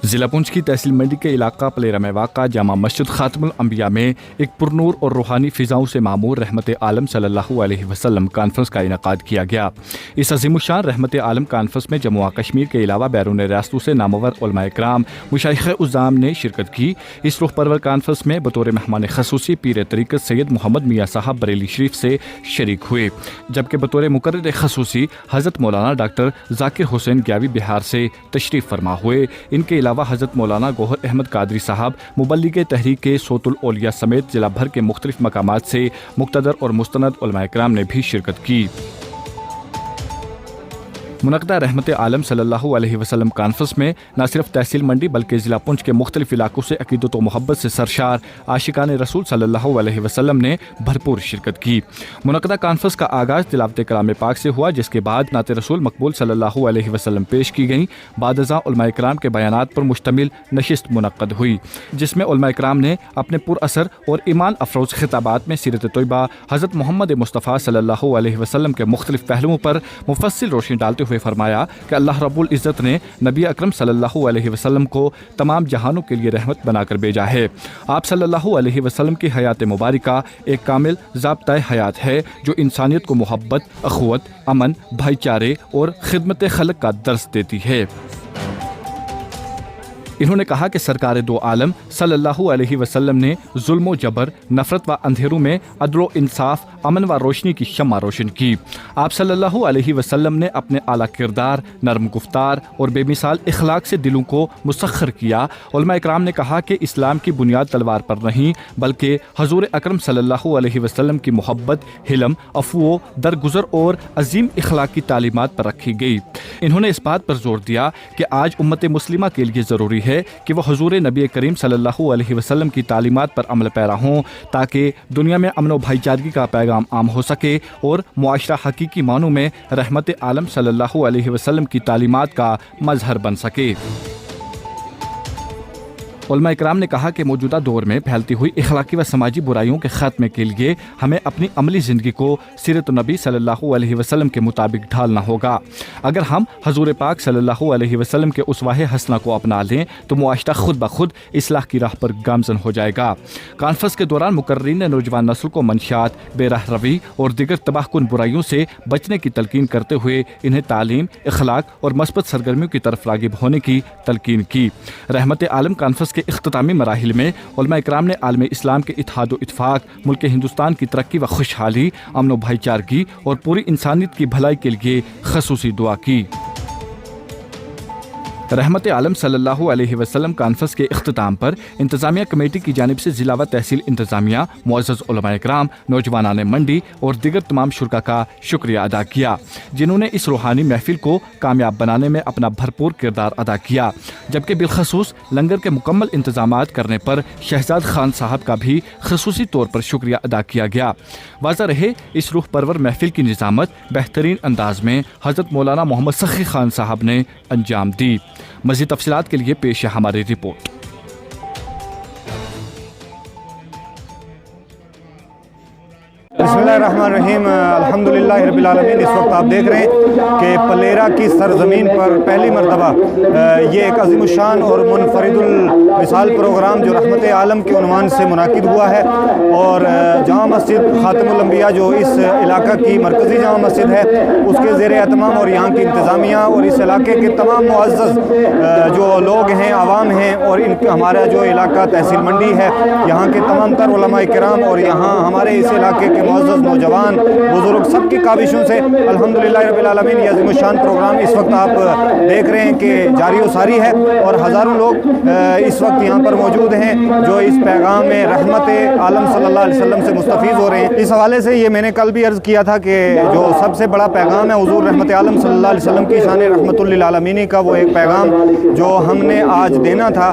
ضلع پونچھ کی تحصیل منڈی کے علاقہ پلیرا میں واقع جامع مسجد خاتم الانبیاء میں ایک پرنور اور روحانی فضاؤں سے معمور رحمت عالم صلی اللہ علیہ وسلم کانفرنس کا انعقاد کیا گیا۔ اس عظیم الشان رحمت عالم کانفرنس میں جموں و کشمیر کے علاوہ بیرون ریاستوں سے نامور علماء کرام مشائخ عظام نے شرکت کی۔ اس روح پرور کانفرنس میں بطور مہمان خصوصی پیر طریقت سید محمد میاں صاحب بریلی شریف سے شریک ہوئے، جبکہ بطور مقرر خصوصی حضرت مولانا ڈاکٹر ذاکر حسین گیاوی بہار سے تشریف فرما ہوئے۔ ان کے علاوہ حضرت مولانا گوہر احمد قادری صاحب مبلغ تحریک صوت الاولیاء سمیت ضلع بھر کے مختلف مقامات سے مقتدر اور مستند علماء کرام نے بھی شرکت کی۔ منعقدہ رحمت عالم صلی اللہ علیہ وسلم کانفرنس میں نہ صرف تحصیل منڈی بلکہ ضلع پونچھ کے مختلف علاقوں سے عقیدت و محبت سے سرشار عاشقان رسول صلی اللہ علیہ وسلم نے بھرپور شرکت کی۔ منعقدہ کانفرنس کا آغاز تلاوت کلام پاک سے ہوا، جس کے بعد نعت رسول مقبول صلی اللہ علیہ وسلم پیش کی گئیں۔ بعد ازاں علماء کرام کے بیانات پر مشتمل نشست منعقد ہوئی، جس میں علماء کرام نے اپنے پر اثر اور ایمان افروز خطابات میں سیرت طیبہ حضرت محمد مصطفیٰ صلی اللہ علیہ وسلم کے مختلف پہلوؤں پر مفصل روشنی ڈالتے ہوئے فرمایا کہ اللہ رب العزت نے نبی اکرم صلی اللہ علیہ وسلم کو تمام جہانوں کے لیے رحمت بنا کر بھیجا ہے۔ آپ صلی اللہ علیہ وسلم کی حیات مبارکہ ایک کامل ضابطۂ حیات ہے جو انسانیت کو محبت، اخوت، امن، بھائی چارے اور خدمت خلق کا درس دیتی ہے۔ انہوں نے کہا کہ سرکار دو عالم صلی اللہ علیہ وسلم نے ظلم و جبر، نفرت و اندھیروں میں عدل و انصاف، امن و روشنی کی شمع روشن کی۔ آپ صلی اللہ علیہ وسلم نے اپنے اعلیٰ کردار، نرم گفتار اور بے مثال اخلاق سے دلوں کو مسخر کیا۔ علماء اکرام نے کہا کہ اسلام کی بنیاد تلوار پر نہیں بلکہ حضور اکرم صلی اللہ علیہ وسلم کی محبت، حلم، عفو، درگزر اور عظیم اخلاق کی تعلیمات پر رکھی گئی۔ انہوں نے اس بات پر زور دیا کہ آج امت مسلمہ کے لیے ضروری ہے کہ وہ حضور نبی کریم صلی اللہ علیہ وسلم کی تعلیمات پر عمل پیرا ہوں، تاکہ دنیا میں امن و بھائی چارگی کا پیغام عام ہو سکے اور معاشرہ حقیقی معنوں میں رحمت عالم صلی اللہ علیہ وسلم کی تعلیمات کا مظہر بن سکے۔ علماء اکرام نے کہا کہ موجودہ دور میں پھیلتی ہوئی اخلاقی و سماجی برائیوں کے خاتمے کے لیے ہمیں اپنی عملی زندگی کو سیرت نبی صلی اللہ علیہ وسلم کے مطابق ڈھالنا ہوگا۔ اگر ہم حضور پاک صلی اللہ علیہ وسلم کے اسوہ حسنہ کو اپنا لیں تو معاشرہ خود بخود اصلاح کی راہ پر گامزن ہو جائے گا۔ کانفرنس کے دوران مقررین نے نوجوان نسل کو منشیات، بے راہ روی اور دیگر تباہ کن برائیوں سے بچنے کی تلقین کرتے ہوئے انہیں تعلیم، اخلاق اور مثبت سرگرمیوں کی طرف راغب ہونے کی تلقین کی۔ رحمت عالم کانفرنس کے اختتامی مراحل میں علماء اکرام نے عالم اسلام کے اتحاد و اتفاق، ملک ہندوستان کی ترقی و خوشحالی، امن و بھائی چارگی اور پوری انسانیت کی بھلائی کے لیے خصوصی دعا کی۔ رحمت عالم صلی اللہ علیہ وسلم کانفرنس کے اختتام پر انتظامیہ کمیٹی کی جانب سے ضلع و تحصیل انتظامیہ، معزز علماء اکرام، نوجوانان منڈی اور دیگر تمام شرکاء کا شکریہ ادا کیا، جنہوں نے اس روحانی محفل کو کامیاب بنانے میں اپنا بھرپور کردار ادا کیا، جبکہ بالخصوص لنگر کے مکمل انتظامات کرنے پر شہزاد خان صاحب کا بھی خصوصی طور پر شکریہ ادا کیا گیا۔ واضح رہے اس روح پرور محفل کی نظامت بہترین انداز میں حضرت مولانا محمد سخی خان صاحب نے انجام دی۔ مزید تفصیلات کے لیے پیش ہے ہماری رپورٹ۔ بسم اللہ الرحمن الرحیم، الحمدللہ رب العالمین۔ اس وقت آپ دیکھ رہے ہیں کہ پلیرا کی سرزمین پر پہلی مرتبہ یہ ایک عظیم الشان اور منفرد المثال پروگرام جو رحمت عالم کے عنوان سے منعقد ہوا ہے، اور جامع مسجد خاتم الانبیاء جو اس علاقہ کی مرکزی جامع مسجد ہے اس کے زیر اہتمام، اور یہاں کی انتظامیہ اور اس علاقے کے تمام معزز جو لوگ ہیں، عوام ہیں، اور ہمارا جو علاقہ تحصیل منڈی ہے، یہاں کے تمام تر علماء کرام اور یہاں ہمارے اس علاقے کے معزز نوجوان بزرگ سب کی کاوشوں سے الحمدللہ رب العالمین یہ عظیم الشان پروگرام اس وقت آپ دیکھ رہے ہیں کہ جاری و ساری ہے، اور ہزاروں لوگ اس وقت یہاں پر موجود ہیں جو اس پیغام میں رحمت عالم صلی اللہ علیہ وسلم سے مستفیض ہو رہے ہیں۔ اس حوالے سے یہ میں نے کل بھی عرض کیا تھا کہ جو سب سے بڑا پیغام ہے حضور رحمت عالم صلی اللہ علیہ وسلم کی شان رحمت للعالمین کا، وہ ایک پیغام جو ہم نے آج دینا تھا